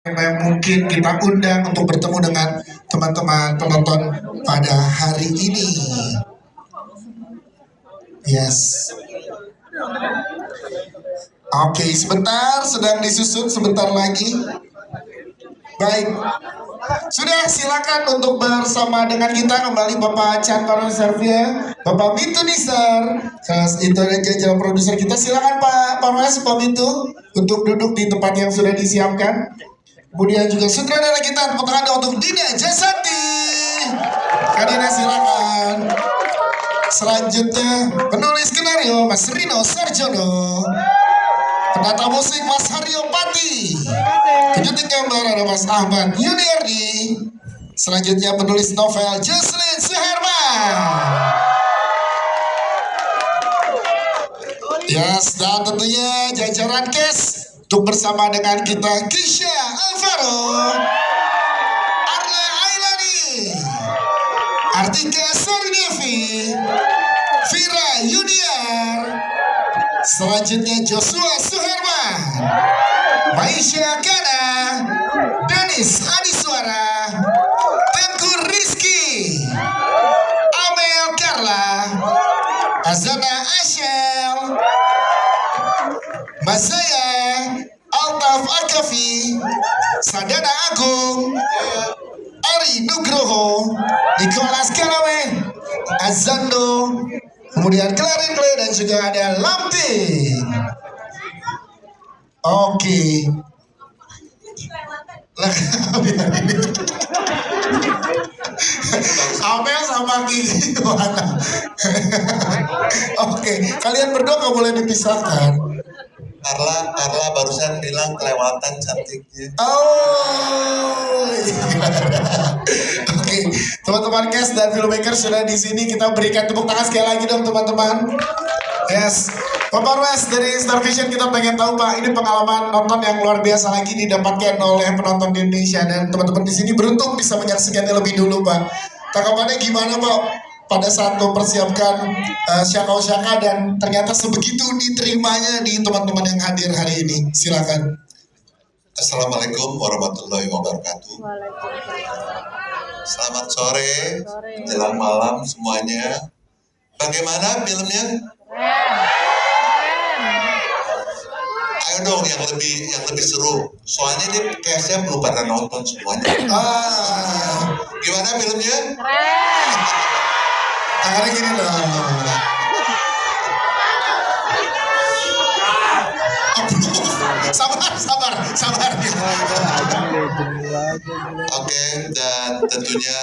yang mungkin kita undang untuk bertemu dengan teman-teman penonton pada hari ini. Yes. Oke, sebentar, sedang disusun sebentar lagi. Baik, sudah silakan untuk bersama dengan kita kembali Bapak Chan Parwaservia, Bapak Bintu Nisar, itu dan jajaran produser kita. Silakan Pak Parwas, Pak Bintu untuk duduk di tempat yang sudah disiapkan. Kemudian juga sutradara kita, tepuk tangan untuk Dina Jasanti. Kak Dina silakan. Selanjutnya penulis skenario Mas Rino Sarjono, penata musik Mas Haryo Pati, penjuting gambar ada Mas Ahmad Yuniardi. Selanjutnya penulis novel Jocelyn Suherman. Yes, dan tentunya jajaran cast untuk bersama dengan kita Kisha Alvaro, Arla Ailani, Artika Sordevi, Vira Yuniar. Selanjutnya Joshua Suherman, Maisha Kana, Dennis Adiswara, Tengku Rizky, Amel Carla, Azana Ashel, Mazaya, Altaf Akafi, Sadana Agung, Ari Nugroho, Nicholas Kalawe, Azando, kemudian Clarin Clay dan juga ada Lamping. Oke. Amel sama Kiki mana? Oke, kalian berdua gak boleh dipisahkan. Carla barusan bilang kelewatan cantiknya. Oh, oke, teman-teman cast dan filmmaker sudah di sini. Kita berikan tepuk tangan sekali lagi dong teman-teman. Yes, Pak Parwas dari Star Vision, kita pengen tahu Pak, ini pengalaman nonton yang luar biasa lagi didapatkan oleh penonton di Indonesia, dan teman-teman di sini beruntung bisa menyaksikannya lebih dulu Pak. Tanggapannya gimana Pak pada saat mempersiapkan Syaka dan ternyata sebegitu diterimanya di teman-teman yang hadir hari ini? Silakan. Assalamualaikum warahmatullahi wabarakatuh. Selamat sore, menjelang malam semuanya. Bagaimana filmnya? Ayo dong yang lebih seru. Soalnya ini cast-nya belum pada nonton semuanya. Gimana filmnya? Tangannya gini dong. Sabar. Oke, dan tentunya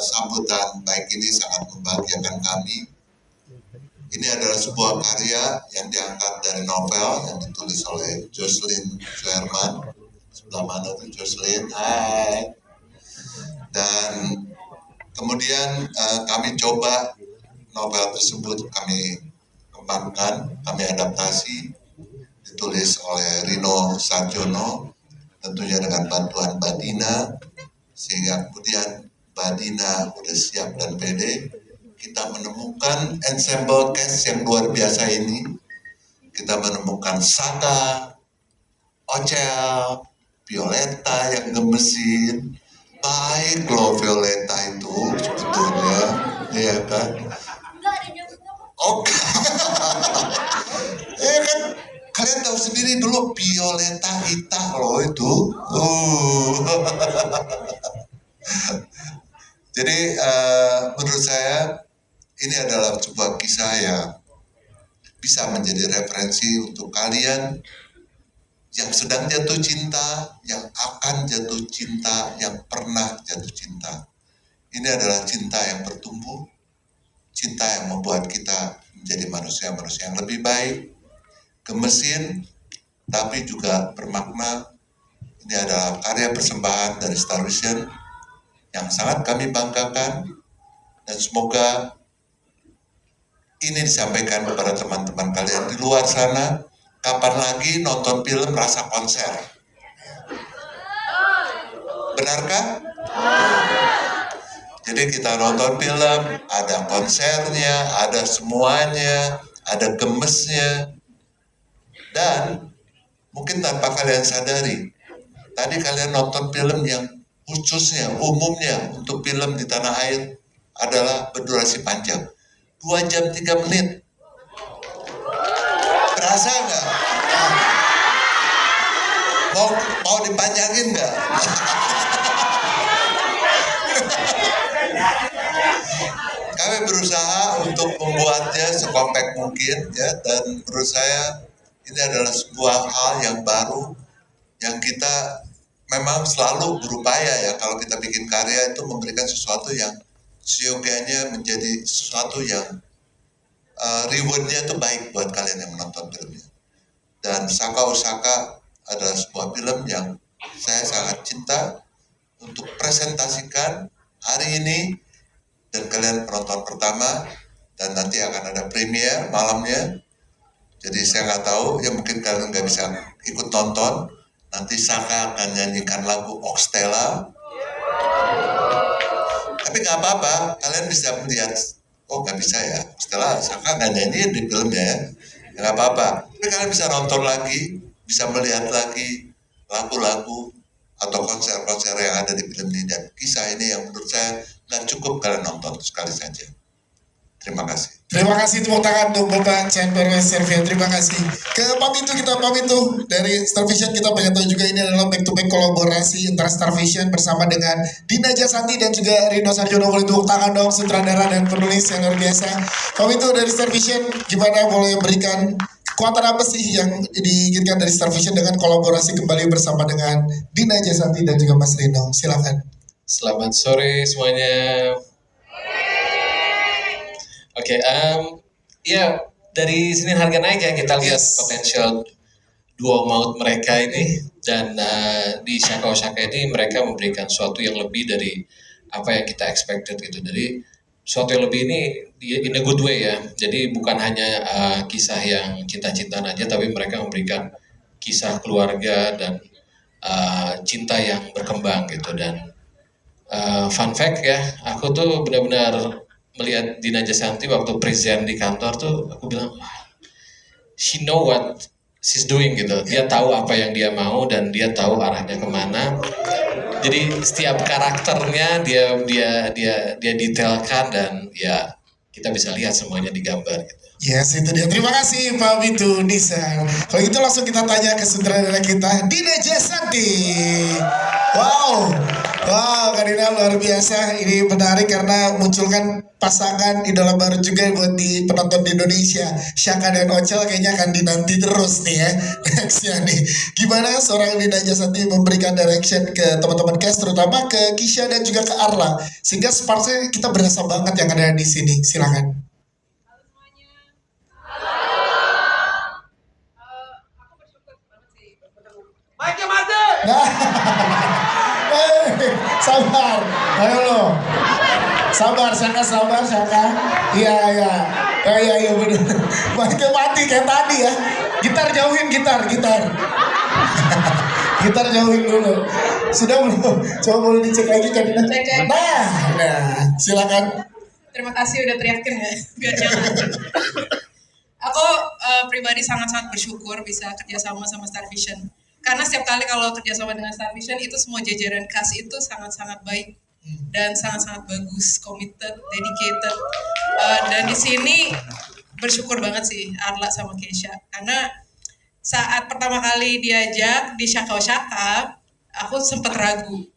sambutan baik ini sangat membahagiakan kami. Ini adalah sebuah karya yang diangkat dari novel yang ditulis oleh Jocelyn Suherman. Sebelah mana tuh Jocelyn? Hai. Dan kemudian kami coba novel tersebut kami kembangkan, kami adaptasi, ditulis oleh Rino Sarjono, tentunya dengan bantuan Mbak Dina, sehingga kemudian Mbak Dina udah siap dan pede. Kita menemukan ensemble cast yang luar biasa ini. Kita menemukan Saka, Ocel, Violeta yang gemesin. Baik loh Violeta itu sebetulnya, ya kan? Oke. Ya kan, kalian tahu sendiri dulu Violeta Ita loh itu. Jadi menurut saya ini adalah sebuah kisah yang bisa menjadi referensi untuk kalian yang sedang jatuh cinta, yang akan jatuh cinta, yang pernah jatuh cinta. Ini adalah cinta yang bertumbuh, cinta yang membuat kita menjadi manusia-manusia yang lebih baik, gemesin, tapi juga bermakna. Ini adalah karya persembahan dari Star Vision yang sangat kami banggakan, dan semoga ini disampaikan kepada teman-teman kalian di luar sana. Kapan lagi nonton film rasa konser? Benarkah? Jadi kita nonton film, ada konsernya, ada semuanya, ada gemesnya. Dan mungkin tanpa kalian sadari, Tadi kalian nonton film yang khususnya, umumnya untuk film di tanah air adalah berdurasi panjang. 2 jam 3 menit. Berasa nggak? Mau dipanjangin nggak? Kami berusaha untuk membuatnya sekompak mungkin ya, dan menurut saya ini adalah sebuah hal yang baru yang kita memang selalu berupaya ya, kalau kita bikin karya itu memberikan sesuatu yang seyogianya menjadi sesuatu yang rewardnya itu baik buat kalian yang menonton filmnya. Dan Saka Osaka adalah sebuah film yang saya sangat cinta untuk presentasikan hari ini, dan kalian penonton pertama, dan nanti akan ada premier malamnya. Jadi saya nggak tahu, ya mungkin kalian nggak bisa ikut nonton. Nanti Saka akan nyanyikan lagu Oxtella. Tapi nggak apa-apa, kalian bisa melihat, oh nggak bisa ya, Oxtella Saka nggak nyanyi di filmnya ya. Nggak apa-apa, tapi kalian bisa nonton lagi, bisa melihat lagi lagu-lagu atau konser-konser yang ada di film ini, dan kisah ini yang menurut saya nggak cukup kalian nonton sekali saja. Terima kasih. Terima kasih, tepuk tangan untuk Bapak Chan Servia. Terima kasih. Ke Pamintu, kita Pamintu dari Star Vision. Kita pengen tahu juga ini adalah back to back kolaborasi antara Star Vision bersama dengan Dina Jasanti dan juga Rino Sarjono. Boleh tepuk tangan dong, sutradara dan penulis yang luar biasa. Pamintu dari Star Vision, gimana, boleh berikan kekuatan apa sih yang diinginkan dari Star Vision dengan kolaborasi kembali bersama dengan Dina Jasanti dan juga Mas Rino? Silakan. Selamat sore semuanya. Oke, ya dari sini harga naik ya, kita lihat potensial duo maut mereka ini, dan di Saka Osaka ini mereka memberikan sesuatu yang lebih dari apa yang kita expected gitu. Jadi sesuatu yang lebih ini in a good way ya. Jadi bukan hanya kisah yang cinta-cintaan aja, tapi mereka memberikan kisah keluarga dan cinta yang berkembang gitu. Dan fun fact ya, aku tuh benar-benar melihat Dina Jasanti waktu present di kantor tuh, aku bilang, she know what she's doing gitu. Dia tahu apa yang dia mau dan dia tahu arahnya kemana. Jadi setiap karakternya dia detailkan, dan ya kita bisa lihat semuanya di gambar gitu. Yes, itu dia. Terima kasih Pak Witu Nisan. Kalau gitu langsung kita tanya ke sutradara kita, Dina Jasanti. Wow, Kak Dina luar biasa. Ini menarik karena munculkan pasangan idola baru juga buat di penonton di Indonesia. Syaka dan Ocel kayaknya akan dinanti terus nih ya. Nextnya nih. Gimana seorang Dina Jasanti memberikan direction ke teman-teman cast, terutama ke Kisha dan juga ke Arla, sehingga sparksnya kita berasa banget yang ada di sini. Silakan. Nah, sabar, ayo lo, sabar Syaka, iya bener, Michael mati kayak tadi ya, gitar jauhin gitar, gitar jauhin dulu, sudah belum, coba boleh dicek lagi kan? Nah, silakan. Terima kasih udah teriakin ya, biar jangan. Aku pribadi sangat-sangat bersyukur bisa kerjasama sama Star Vision. Karena setiap kali kalau kerjasama dengan Star Vision itu semua jajaran cast itu sangat-sangat baik dan sangat-sangat bagus, committed, dedicated. Dan di sini bersyukur banget sih Arla sama Keisha, karena saat pertama kali diajak di Saka Osaka, aku sempat ragu.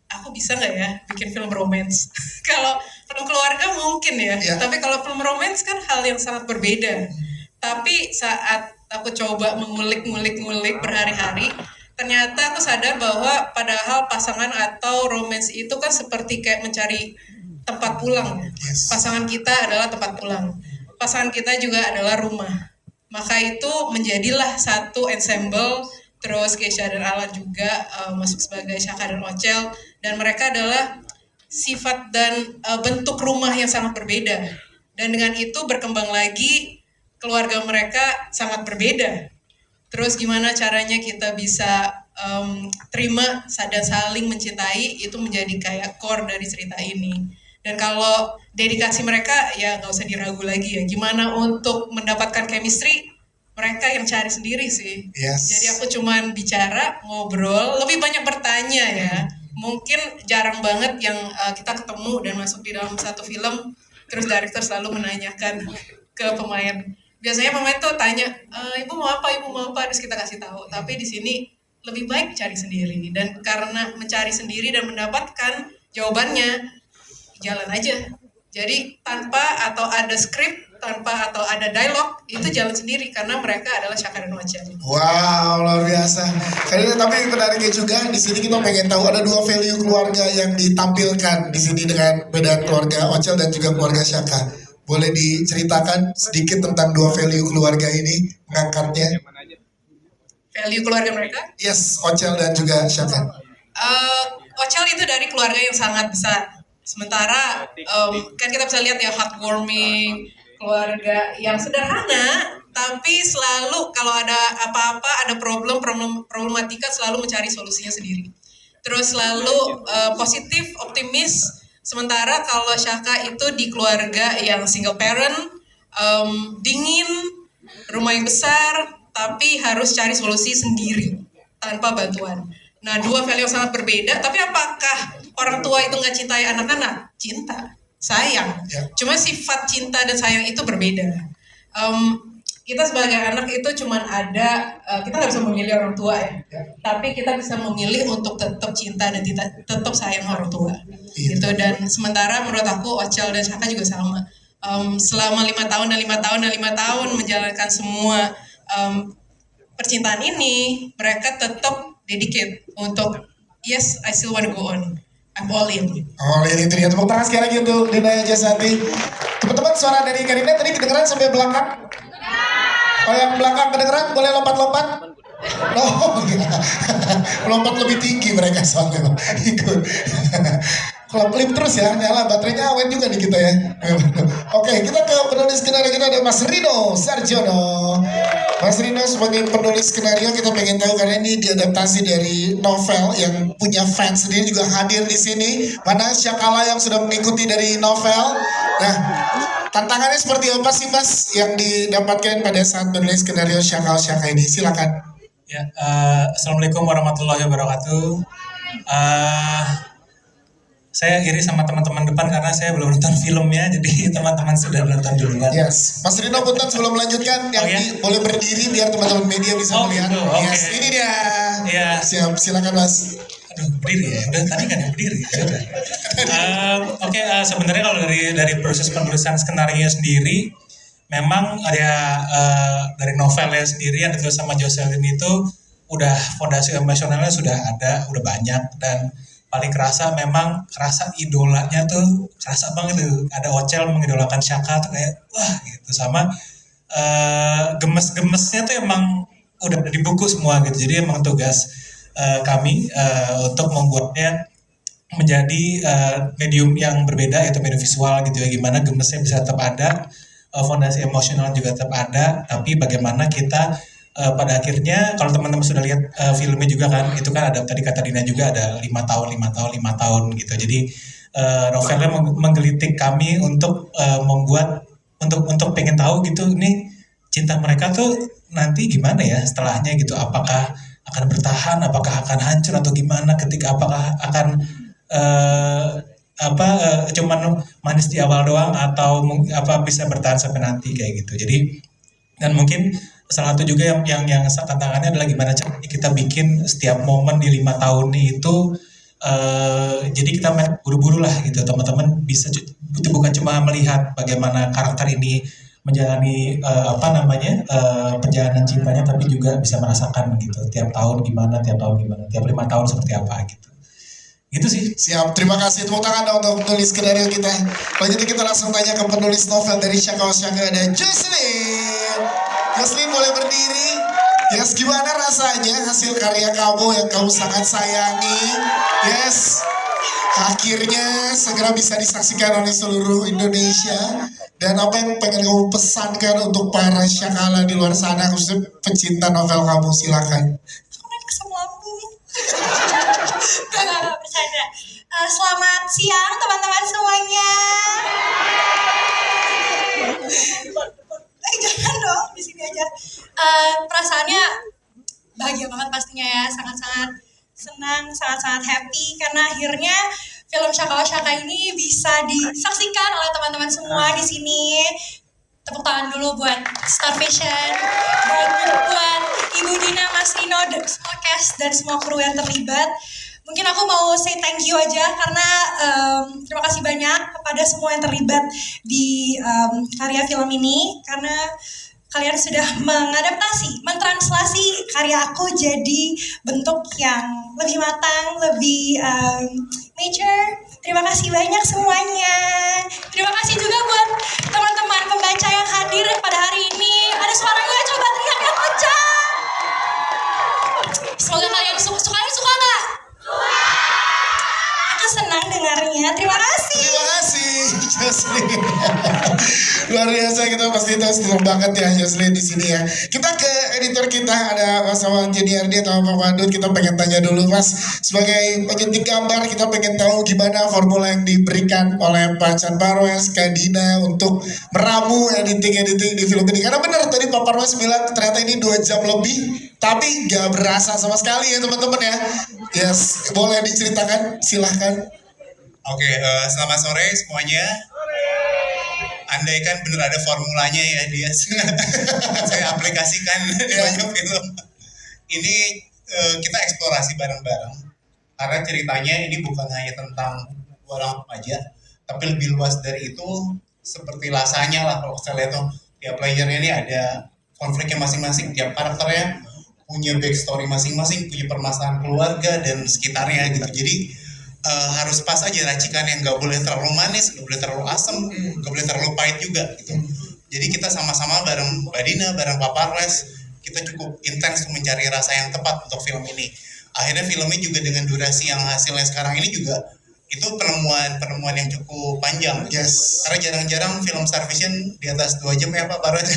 Aku bisa nggak ya bikin film romance? Kalau film keluarga mungkin ya, tapi kalau film romance kan hal yang sangat berbeda. Tapi saat aku coba mengulik berhari-hari, ternyata aku sadar bahwa padahal pasangan atau romance itu kan seperti kayak mencari tempat pulang. Pasangan kita adalah tempat pulang. Pasangan kita juga adalah rumah. Maka itu menjadilah satu ensemble. Terus Keisha dan Alan juga masuk sebagai Syaka dan Ocel. Dan mereka adalah sifat dan bentuk rumah yang sangat berbeda. Dan dengan itu berkembang lagi keluarga mereka sangat berbeda. Terus gimana caranya kita bisa terima dan saling mencintai, itu menjadi kayak core dari cerita ini. Dan kalau dedikasi mereka ya nggak usah diragu lagi ya. Gimana untuk mendapatkan chemistry, mereka yang cari sendiri sih. Yes. Jadi aku cuman bicara, ngobrol, lebih banyak bertanya ya. Mungkin jarang banget yang kita ketemu dan masuk di dalam satu film, terus director selalu menanyakan ke pemain. Biasanya pemain tuh tanya, ibu mau apa, terus kita kasih tahu. Tapi di sini lebih baik cari sendiri. Dan karena mencari sendiri dan mendapatkan jawabannya, jalan aja. Jadi tanpa atau ada skrip, tanpa atau ada dialog, itu jalan sendiri karena mereka adalah Shaka dan Ocel. Wow, luar biasa. Karena tapi yang menariknya juga di sini kita pengen tahu ada 2 value keluarga yang ditampilkan di sini dengan beda keluarga Ocel dan juga keluarga Shaka. Boleh diceritakan sedikit tentang 2 value keluarga ini, mengangkatnya? Value keluarga mereka? Yes, Ocel dan juga Shaka. Ocel itu dari keluarga yang sangat besar. Sementara kan kita bisa lihat ya heartwarming, keluarga yang sederhana, tapi selalu kalau ada apa-apa, ada problematika selalu mencari solusinya sendiri. Terus selalu positif, optimis. Sementara kalau Shaka itu di keluarga yang single parent, dingin, rumah yang besar, tapi harus cari solusi sendiri tanpa bantuan. Nah, 2 value yang sangat berbeda, tapi apakah orang tua itu nggak cintai anak-anak? Cinta, sayang. Cuma sifat cinta dan sayang itu berbeda. Kita sebagai anak itu cuman ada, kita nggak bisa memilih orang tua ya, tapi kita bisa memilih untuk tetap cinta dan tetap sayang orang tua. Gitu. Dan sementara menurut aku Ocel dan Shaka juga sama. Selama 5 tahun dan 5 tahun dan 5 tahun menjalankan semua percintaan ini, mereka tetap dedicate untuk yes, I still want to go on. I'm all in. All in itu dia. Tepuk tangan sekali lagi untuk Dina Jasanti. Teman-teman, suara dari Karina tadi kedengeran sampai belakang? Kalau yang belakang kedengeran boleh lompat-lompat? Oh, lompat lebih tinggi mereka soalnya. Ikut. Kalau klip terus ya, nyala baterainya awet juga nih kita ya. Oke, kita ke penulis skenario kita ada Mas Rino Sarjono. Mas Rino sebagai penulis skenario kita pengen tahu karena ini diadaptasi dari novel yang punya fans sendiri juga hadir di sini. Mana Syakala yang sudah mengikuti dari novel. Nah, tantangannya seperti apa sih Mas yang didapatkan pada saat menulis skenario Syaka ini? Silakan. Ya, Assalamualaikum warahmatullahi wabarakatuh. Saya iri sama teman-teman depan karena saya belum nonton filmnya, jadi teman-teman sudah nonton duluan. Yes, Mas Rino punten sebelum melanjutkan, yang boleh berdiri biar teman-teman media bisa melihat. Gitu. Yes, ini dia. Ya. Siap, silakan Mas. Aduh, berdiri ya. Udah tadi kan yang berdiri. Sebenarnya kalau dari proses penulisan skenario sendiri, memang ada dari novelnya sendiri yang ditulis sama Jocelyn itu udah fondasi emosionalnya sudah ada, udah banyak, dan paling kerasa memang kerasa idolanya tuh kerasa banget tuh. Ada Ocel mengidolakan Shaka tuh kayak wah gitu, sama gemes-gemesnya tuh emang udah di buku semua gitu. Jadi emang tugas kami untuk membuatnya menjadi medium yang berbeda, yaitu medium visual gitu ya, gimana gemesnya bisa tetap ada, fondasi emosional juga tetap ada, tapi bagaimana kita pada akhirnya kalau teman-teman sudah lihat filmnya juga kan, itu kan ada tadi kata Dina juga ada 5 tahun gitu. Jadi novelnya menggelitik kami untuk membuat untuk pengen tahu gitu nih cinta mereka tuh nanti gimana ya setelahnya gitu, apakah akan bertahan, apakah akan hancur atau gimana, ketika apakah akan cuman manis di awal doang atau bisa bertahan sampai nanti kayak gitu. Jadi dan mungkin salah satu juga yang tantangannya adalah gimana caranya kita bikin setiap momen di 5 tahun itu jadi kita main buru-buru lah gitu, teman-teman bisa itu bukan cuma melihat bagaimana karakter ini menjalani perjalanan cintanya, tapi juga bisa merasakan gitu tiap tahun gimana, tiap 5 tahun seperti apa gitu. Gitu sih. Siap, terima kasih. Tepuk tangan dong untuk penulis skenario kita. Selanjutnya kita langsung tanya ke penulis novel dari Shaka dan Jocelyn. Jocelyn boleh berdiri. Yes, gimana rasanya hasil karya kamu yang kamu sangat sayangi? Yes, akhirnya segera bisa disaksikan oleh seluruh Indonesia. Dan apa yang pengen kamu pesankan untuk para Syakala di luar sana, khususnya pecinta novel kamu? Silakan. Gak bercanda. Selamat siang teman-teman semuanya. Jangan dong, di sini aja. sangat-sangat happy karena akhirnya film Shaka Oshaka ini bisa disaksikan oleh teman-teman semua di sini. Tepuk tangan dulu buat Star Vision, buat Ibu Dina, Mas Rino, dan semua cast dan semua kru yang terlibat. Mungkin aku mau say thank you aja karena terima kasih banyak kepada semua yang terlibat di karya film ini karena kalian sudah mengadaptasi, mentranslasi karya aku jadi bentuk yang lebih matang, lebih mature. Terima kasih banyak semuanya. Terima kasih juga buat teman-teman pembaca yang hadir pada hari ini. Ada suaranya, coba teriak yang kencang. Semoga kalian suka nggak? Aku senang dengarnya. Terima kasih. Terima kasih, Jocelyn. Luar biasa, kita pasti tahu senang banget ya Jocelyn di sini ya. Kita ke editor kita, ada Mas Awan Jeniardi atau Pak Padut. Kita pengen tanya dulu Mas, sebagai penyuntik gambar kita pengen tahu gimana formula yang diberikan oleh Pak Chan Parwes, Kak Dina untuk meramu editing di film ini. Karena benar tadi Pak Parwes bilang ternyata ini 2 jam lebih, tapi gak berasa sama sekali ya teman-teman ya. Yes, boleh diceritakan, silahkan. Oke, selamat sore semuanya. Andai kan bener ada formulanya ya dia, saya aplikasikan di banyak film. Ini kita eksplorasi bareng-bareng. Karena ceritanya ini bukan hanya tentang orang aja, tapi lebih luas dari itu. Seperti rasanya lah kalau saya lihat tuh, tiap playernya ini ada konfliknya masing-masing, tiap karakternya punya backstory masing-masing, punya permasalahan keluarga dan sekitarnya gitu. Jadi harus pas aja racikan yang nggak boleh terlalu manis, nggak boleh terlalu asam, nggak boleh terlalu pahit juga gitu. Jadi kita sama-sama bareng Mbak Dina, bareng Pak Parwes, kita cukup intens untuk mencari rasa yang tepat untuk film ini. Akhirnya filmnya juga dengan durasi yang hasilnya sekarang ini juga itu penemuan yang cukup panjang. Yes. Karena jarang-jarang film Star Vision di atas 2 jam ya Pak Parwes.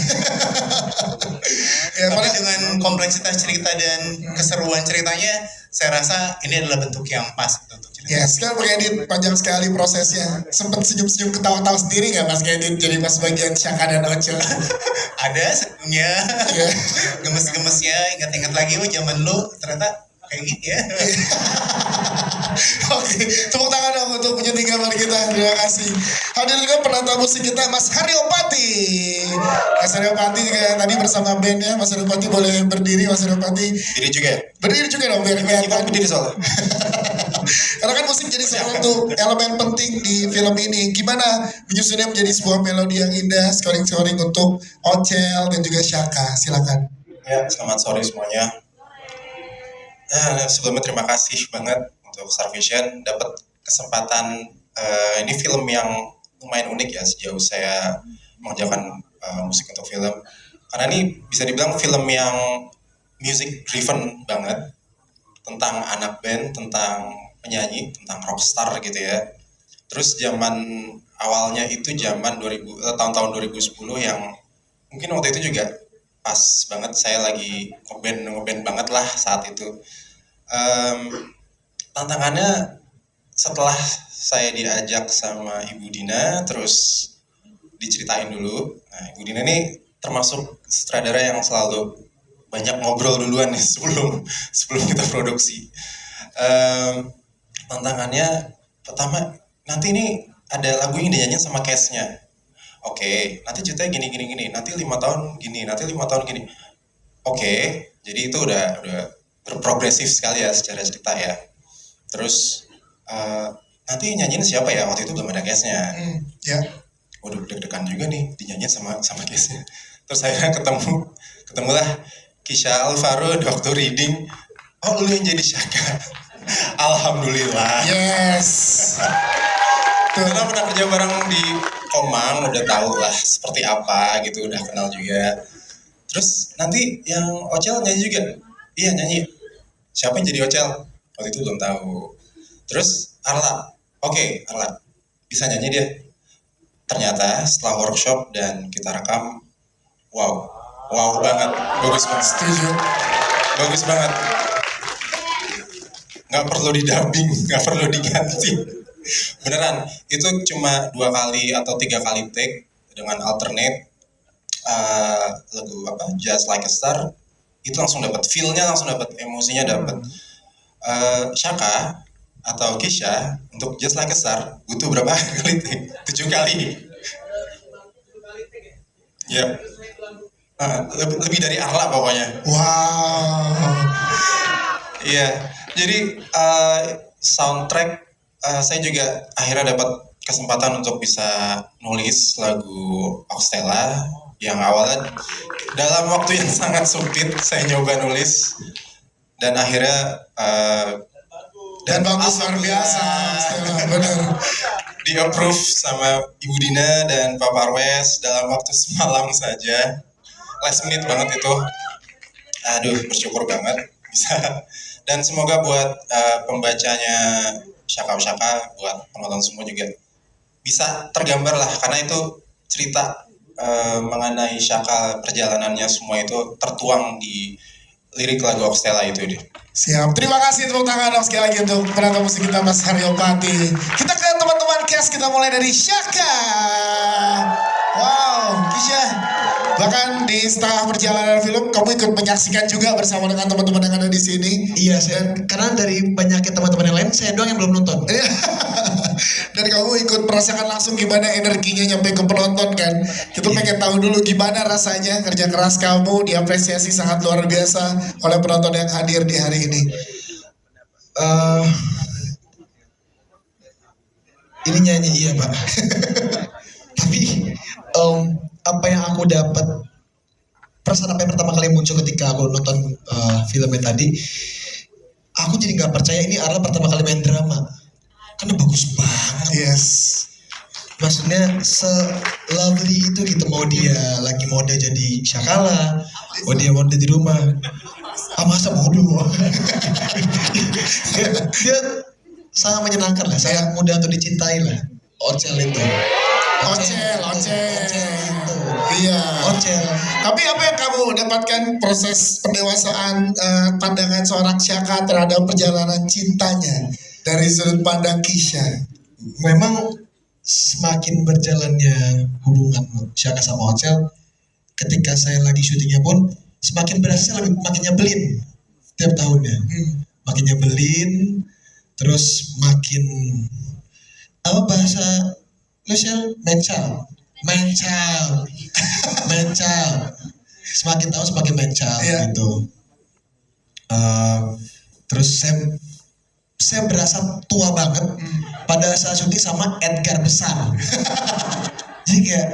Ya, Tapi dengan kompleksitas cerita dan keseruan ceritanya, saya rasa ini adalah bentuk yang pas gitu untuk cerita. Yes, kan Pak Edit panjang sekali prosesnya. Sempet senyum-senyum ketawa-tawa sendiri nggak Mas Edit jadi pas bagian Shaka dan Oce? Ada sebelumnya, Iya. gemes-gemesnya, ingat-ingat lagi, oh zaman dulu ternyata kayak gini ya. Oke, tepuk tangan dong untuk penyunting gambar kita. Terima kasih. Hadir juga penata musik kita Mas Haryopati. Mas Haryopati juga tadi bersama bandnya. Mas Haryopati boleh berdiri Mas Haryopati. Diri juga ya? Berdiri juga dong biar kelihatan. Berdiri soalnya. Karena kan musik jadi salah satu elemen penting di film ini. Gimana menyusunnya menjadi sebuah melodi yang indah, scoring-scoring untuk Ocel dan juga Shaka. Silakan. Ya, selamat sore semuanya. Sebelumnya terima kasih banget untuk Star Vision dapat kesempatan ini film yang lumayan unik ya sejauh saya mengerjakan musik untuk film. Karena ini bisa dibilang film yang music driven banget, tentang anak band, tentang penyanyi, tentang rockstar gitu ya. Terus zaman awalnya itu zaman tahun-tahun 2010 yang mungkin waktu itu juga pas banget saya lagi ngeband banget lah saat itu. Tantangannya setelah saya diajak sama Ibu Dina terus diceritain dulu. Nah, Ibu Dina ini termasuk sutradara yang selalu banyak ngobrol duluan nih sebelum kita produksi. Tantangannya pertama, nanti ini ada lagu ini dinyanyiin sama cast-nya. Oke, nanti ceritanya gini, nanti 5 tahun gini, nanti 5 tahun gini. Oke, jadi itu udah berprogresif sekali ya secara cerita ya. Terus nanti nyanyiin siapa ya? Waktu itu belum ada cast-nya. Ya. Waduh, deg-degan juga nih dinyanyiin sama cast-nya. Terus akhirnya ketemulah Kisha Alvaro di waktu reading. Oh, lu yang jadi Shaka. Alhamdulillah. Yes. Karena pernah kerja bareng di Komang, udah tahu lah seperti apa gitu, udah kenal juga. Terus nanti yang Ocel nyanyi juga? Iya nyanyi. Siapa yang jadi Ocel? Waktu itu belum tahu. Terus Arla, oke, Arla bisa nyanyi dia. Ternyata setelah workshop dan kita rekam, wow banget, bagus banget. Setuju. Bagus banget. Nggak perlu di-dubbing, nggak perlu diganti. Beneran, itu cuma 2 kali atau 3 kali take dengan alternate lagu Just Like a Star, itu langsung dapat feel-nya, langsung dapat emosinya, dapat Shaka atau Kisha untuk Just Like a Star butuh berapa kali take? 7 kali. Ya. Lebih dari Arla pokoknya. Wow. Iya. Jadi soundtrack saya juga akhirnya dapat kesempatan untuk bisa nulis lagu Oxtella yang awalnya dalam waktu yang sangat sempit saya nyoba nulis dan akhirnya Dan bagus luar biasa. Benar. di approve sama Ibu Dina dan Pak Parwes dalam waktu semalam saja. Last minute banget itu. Aduh, bersyukur banget bisa. Dan semoga buat pembacanya Shaka Shaka, buat penonton semua juga bisa tergambar lah, karena itu cerita mengenai Shaka, perjalanannya semua itu tertuang di lirik lagu Oxtella itu deh. Siap, terima kasih tepuk tangan dong sekali lagi untuk penonton musik kita Mas Haryopati. Kita ke teman-teman cast, kita mulai dari Shaka. Wow, Kisha. Bahkan di setengah perjalanan film kamu ikut menyaksikan juga bersama dengan teman-teman yang ada di sini. Iya, karena dari banyaknya teman-teman yang lain, saya doang yang belum nonton. Dan kamu ikut merasakan langsung gimana energinya nyampe ke penonton kan. Kita pengen tahu dulu gimana rasanya kerja keras kamu diapresiasi sangat luar biasa oleh penonton yang hadir di hari ini. Ini nyanyi iya Pak. Tapi apa yang aku dapat, perasaan apa yang pertama kali muncul ketika aku nonton filmnya tadi, aku jadi nggak percaya ini Arla pertama kali main drama, karena bagus banget. Yes. Maksudnya se-lovely itu gitu, mau dia lagi mode jadi Shakala, mau dia mode di rumah, masa bodoh. dia sangat menyenangkan lah, sangat mudah untuk dicintai lah. Ocel itu. Ocel. itu. Iya. Ocel. Tapi apa yang kamu dapatkan proses pendewasaan pandangan seorang Shaka terhadap perjalanan cintanya dari sudut pandang Kisha? Memang semakin berjalannya hubungan Shaka sama Ocel, ketika saya lagi syutingnya pun semakin berasa makin nyebelin tiap tahunnya. Makin nyebelin, terus makin apa bahasa Lucel, mencal. Semakin tahun semakin mencal gitu. Terus saya berasa tua banget pada saat syuting sama Edgar besar. Jadi kayak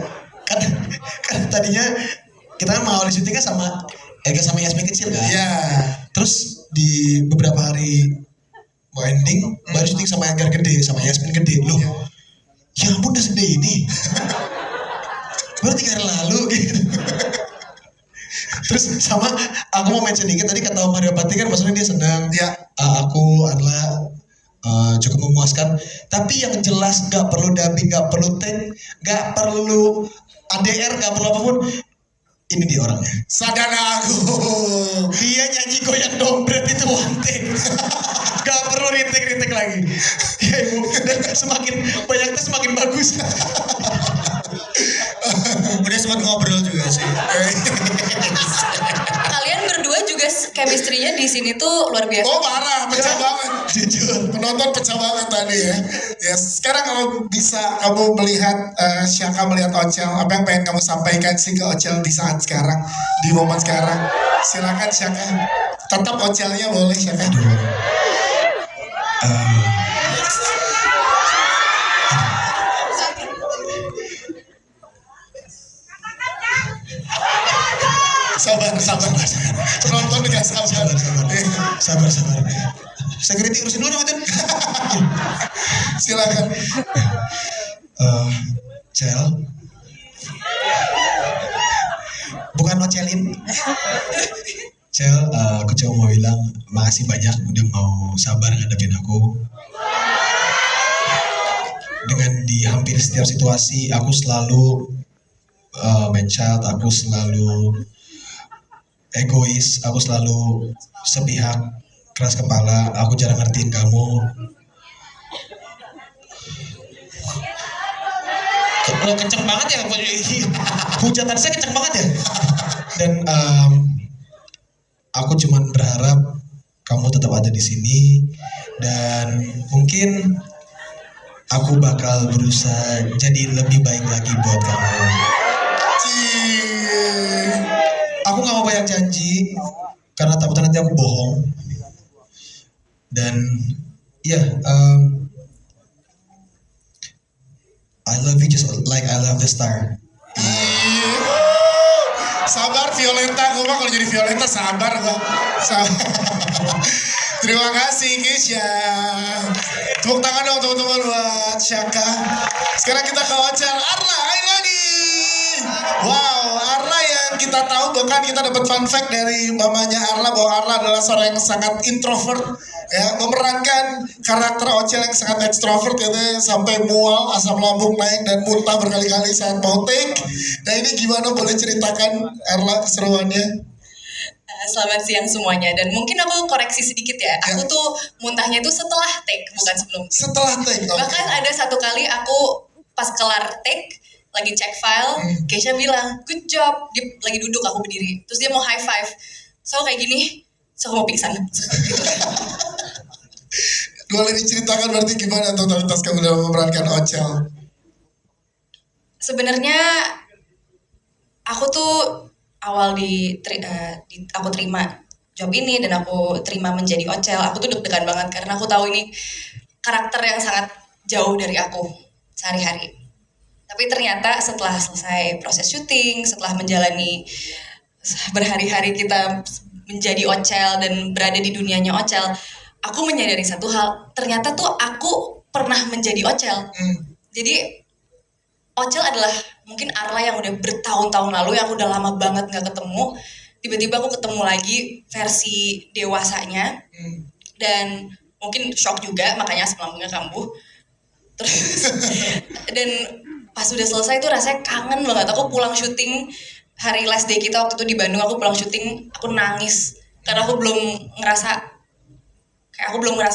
kan tadinya kita kan mau syuting kan sama Edgar sama Yasmin kecil kan. Iya. Terus di beberapa hari mau ending baru syuting sama Edgar gede, sama Yasmin gede. Loh, ya ampun udah segede ini. Baru 3 hari lalu gitu. Terus sama aku mau mention dikit tadi kata Om Haryopati kan maksudnya dia senang. Ya. Aku adalah cukup memuaskan. Tapi yang jelas nggak perlu dubbing, nggak perlu take, nggak perlu ADR, nggak perlu apapun. Ini dia orangnya. Sadana aku. Dia nyanyi goyang dompet itu one take. Gak perlu retake lagi. Ya ibu, dan semakin banyak tes semakin bagus. Udah sempat ngobrol juga sih. Kalian berdua juga chemistry-nya di sini tuh luar biasa. Oh parah, pecah banget. Jujur. Penonton pecah banget tadi ya. Yes. Sekarang kalau bisa kamu melihat Shaka melihat Ocel, apa yang pengen kamu sampaikan sih ke Ocel di saat sekarang, di momen sekarang? Silakan Shaka. Tetap Ocelnya boleh Shaka. Sabar. Penonton gak sabar. Sabar. Security urusin dulu dong itu. Silakan. Cel. Bukan Ocelin. Cel, aku cuma mau bilang makasih banyak udah mau sabar ngadepin aku. Dengan di hampir setiap situasi aku selalu mencat, aku selalu egois, aku selalu sepihak, keras kepala, aku jarang ngertiin kamu. Lo kenceng banget ya, hujatan saya kenceng banget ya. Dan aku cuman berharap kamu tetap ada di sini dan mungkin aku bakal berusaha jadi lebih baik lagi buat kamu. Aku gak mau banyak janji karena takutnya nanti aku bohong. Dan ya, I love you just like I love the star. Sabar Violeta, gue mah kalau jadi Violeta sabar gue. Terima kasih Keisha. Tepuk tangan dong teman-teman buat Syaka. Sekarang kita ke Ocel. Arla, ayo lagi. Wow, Arla yang kita tahu bahkan kita dapat fun fact dari mamanya Arla bahwa Arla adalah seorang yang sangat introvert, ya, memerankan karakter Ocel yang sangat ekstrovert, ya, sampai mual, asam lambung naik dan muntah berkali-kali saat mau take. Nah ini gimana, boleh ceritakan Arla keseruannya? Selamat siang semuanya, dan mungkin aku koreksi sedikit ya. Aku tuh muntahnya tuh setelah take, bukan sebelum take. Setelah take, okay. Bahkan ada satu kali aku pas kelar take, lagi cek file, Keisha bilang, good job. Dia lagi duduk, aku berdiri. Terus dia mau high five. So kayak gini, so aku mau pingsan. Gitu. Boleh diceritakan berarti gimana totalitas kamu dalam memerankan Ocel? Sebenarnya aku tuh awal aku terima job ini dan aku terima menjadi Ocel, aku tuh deg-degan banget karena aku tahu ini karakter yang sangat jauh dari aku sehari-hari. Tapi ternyata setelah selesai proses syuting, setelah menjalani berhari-hari kita menjadi Ocel dan berada di dunianya Ocel, aku menyadari satu hal, ternyata tuh aku pernah menjadi Ocel. Jadi Ocel adalah mungkin Arla yang udah bertahun-tahun lalu, yang udah lama banget gak ketemu. Tiba-tiba aku ketemu lagi versi dewasanya. Dan mungkin shock juga, makanya asam lambungnya kambuh. Terus, dan pas udah selesai tuh rasanya kangen banget. Aku pulang syuting, hari last day kita waktu itu di Bandung, aku pulang syuting, aku nangis. Karena aku belum ngerasa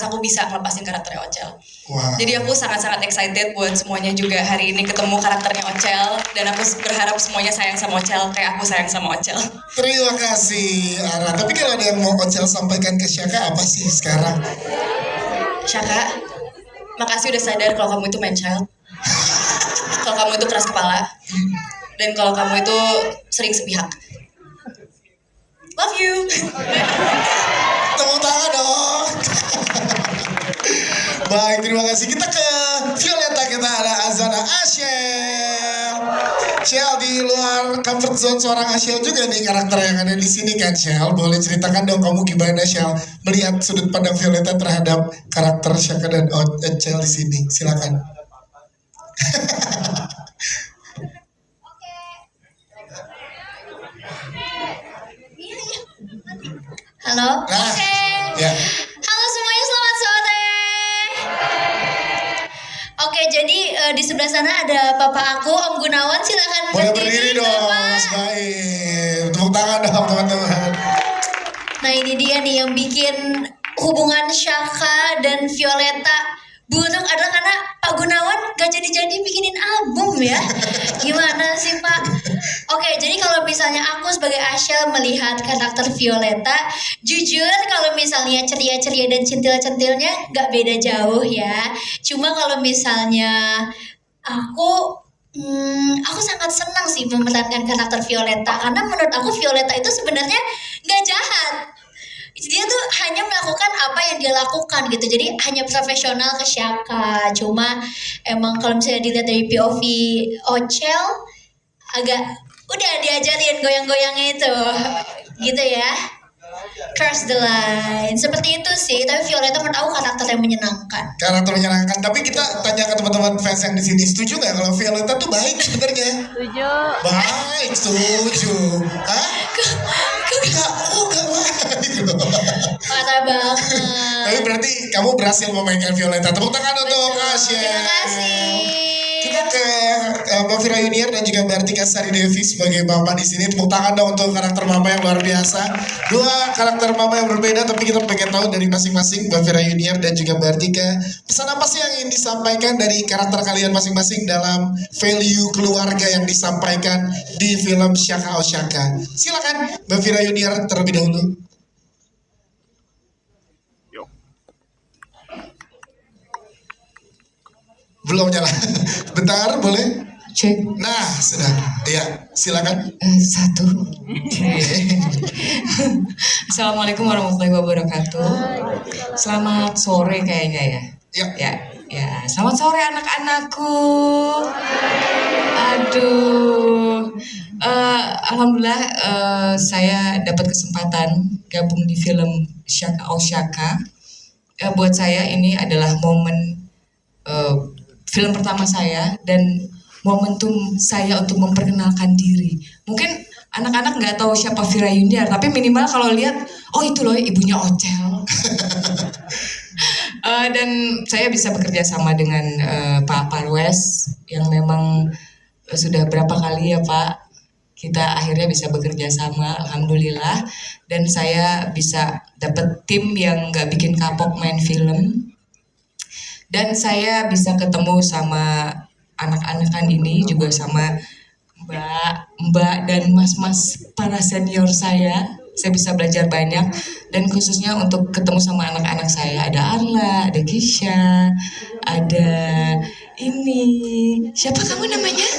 aku bisa ngelepasin karakternya Ocel. Wow. Jadi aku sangat-sangat excited buat semuanya juga hari ini ketemu karakternya Ocel. Dan aku berharap semuanya sayang sama Ocel kayak aku sayang sama Ocel. Terima kasih Ara. Tapi kalau ada yang mau Ocel sampaikan ke Syaka, apa sih sekarang? Syaka, makasih udah sadar kalau kamu itu man child. Kalau kamu itu keras kepala. Dan kalau kamu itu sering sepihak. Love you. Tepuk tangan dong. Baik, terima kasih. Kita ke Violeta, kita ada Azana Ashel. Shell, di luar comfort zone seorang Ashel juga nih karakter yang ada di sini kan, Shell. Boleh ceritakan dong kamu gimana, Shell, melihat sudut pandang Violeta terhadap karakter Syaka dan Ocel di sini. Silakan. Halo? Nah, Oke. ya. Halo semuanya, selamat sore. Oke, jadi di sebelah sana ada papa aku, Om Gunawan. Silakan Boleh berdiri dong, Mas Baim. Tepuk tangan dong, teman-teman. Nah, ini dia nih yang bikin hubungan Syaka dan Violeta buruk adalah karena Pak Gunawan gak jadi-jadi bikinin album ya. Gimana sih Pak? Oke, jadi kalau misalnya aku sebagai Ashel melihat karakter Violeta, jujur kalau misalnya ceria-ceria dan centil-centilnya gak beda jauh ya. Cuma kalau misalnya aku sangat senang sih memerankan karakter Violeta, karena menurut aku Violeta itu sebenarnya gak jahat. Dia tuh hanya melakukan apa yang dia lakukan gitu. Jadi hanya profesional ke Syaka. Cuma emang kalau misalnya dilihat dari POV Ocel, agak udah diajarin goyang-goyangnya itu gitu ya. Cross the line. Seperti itu sih. Tapi Violeta menurut aku karakter yang menyenangkan. Karakter menyenangkan. Tapi kita tanya ke teman-teman fans yang di sini, setuju nggak kalau Violeta tuh baik sebenarnya? Setuju. Baik, setuju. Hah? Enggak baik loh. Parah banget. Tapi berarti kamu berhasil memainkan Violeta. Tepuk tangan untuk Asya. Terima kasih. Kita ke Mbak Fira Yuniar dan juga Mbak Artika Sari Devi sebagai mama di sini. Tepuk tangan dong untuk karakter mama yang luar biasa. Dua karakter mama yang berbeda, tapi kita pengen tahu dari masing-masing Mbak Fira Yuniar dan juga Mbak Artika, pesan apa sih yang ingin disampaikan dari karakter kalian masing-masing dalam value keluarga yang disampaikan di film Syaka Osyaka. Silakan Mbak Fira Yuniar terlebih dahulu. Belum nyala. Bentar, boleh? Cek. Nah, sudah. Iya, silakan. Satu. Assalamualaikum warahmatullahi wabarakatuh. Selamat sore kayaknya ya. Ya. Ya. Selamat sore anak-anakku. Aduh. Alhamdulillah saya dapat kesempatan gabung di film Shaka Oshaka. Buat saya ini adalah momen film pertama saya dan momentum saya untuk memperkenalkan diri. Mungkin anak-anak nggak tahu siapa Vira Yuniar, tapi minimal kalau lihat, oh itu loh ibunya Ocel. Dan saya bisa bekerja sama dengan Pak Parwes yang memang sudah berapa kali ya Pak kita akhirnya bisa bekerja sama, alhamdulillah. Dan saya bisa dapet tim yang nggak bikin kapok main film. Dan saya bisa ketemu sama anak-anakan ini juga sama mbak dan mas-mas para senior saya bisa belajar banyak dan khususnya untuk ketemu sama anak-anak saya ada Arla, ada Kisha, ada ini siapa kamu namanya?